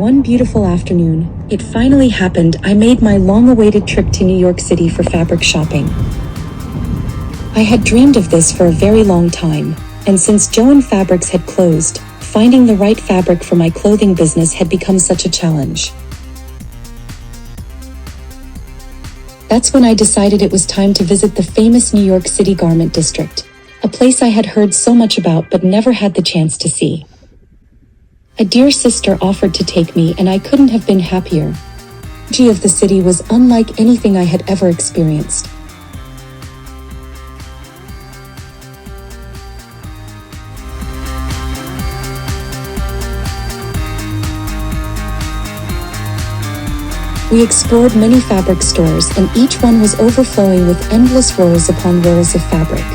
One beautiful afternoon, it finally happened. I made my long-awaited trip to New York City for fabric shopping. I had dreamed of this for a very long time, and since Joann Fabrics had closed, finding the right fabric for my clothing business had become such a challenge. That's when I decided it was time to visit the famous New York City garment district, a place I had heard so much about but never had the chance to see. A dear sister offered to take me, and I couldn't have been happier. The energy of the city was unlike anything I had ever experienced. We explored many fabric stores, and each one was overflowing with endless rolls upon rolls of fabric.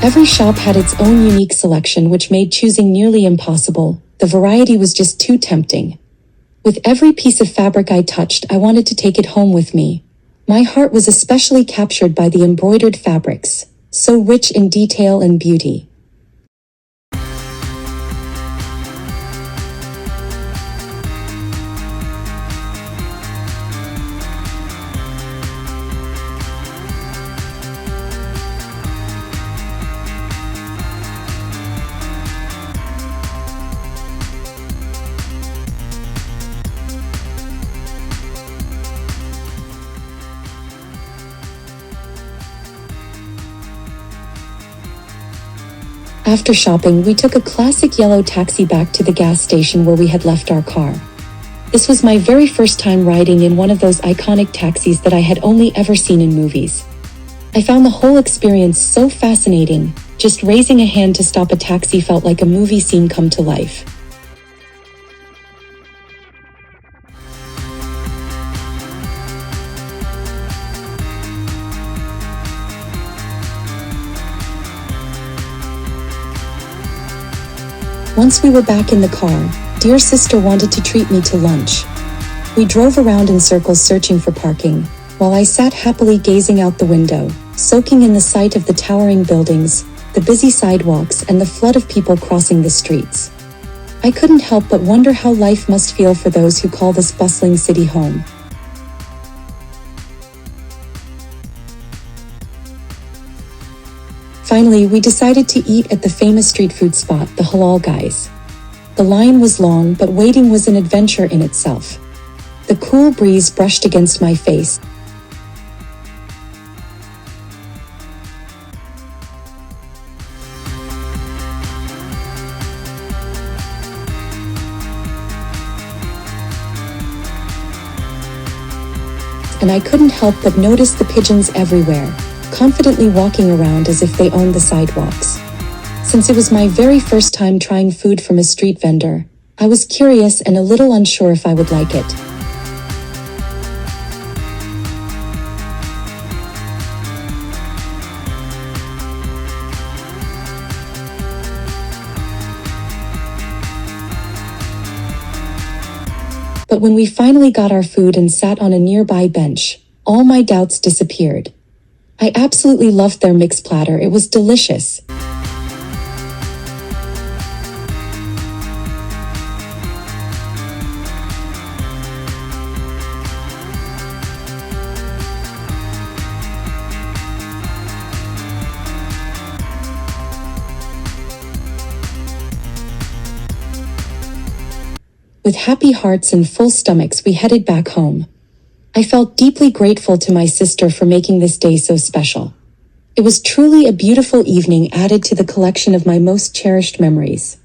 Every shop had its own unique selection, which made choosing nearly impossible. The variety was just too tempting. With every piece of fabric I touched, I wanted to take it home with me. My heart was especially captured by the embroidered fabrics, so rich in detail and beauty. After shopping, we took a classic yellow taxi back to the gas station where we had left our car. This was my very first time riding in one of those iconic taxis that I had only ever seen in movies. I found the whole experience so fascinating. Just raising a hand to stop a taxi felt like a movie scene come to life. Once we were back in the car, dear sister wanted to treat me to lunch. We drove around in circles searching for parking, while I sat happily gazing out the window, soaking in the sight of the towering buildings, the busy sidewalks, and the flood of people crossing the streets. I couldn't help but wonder how life must feel for those who call this bustling city home. Finally, we decided to eat at the famous street food spot, the Halal Guys. The line was long, but waiting was an adventure in itself. The cool breeze brushed against my face, and I couldn't help but notice the pigeons everywhere, confidently walking around as if they owned the sidewalks. Since it was my very first time trying food from a street vendor, I was curious and a little unsure if I would like it. But when we finally got our food and sat on a nearby bench, all my doubts disappeared. I absolutely loved their mixed platter. It was delicious. With happy hearts and full stomachs, we headed back home. I felt deeply grateful to my sister for making this day so special. It was truly a beautiful evening added to the collection of my most cherished memories.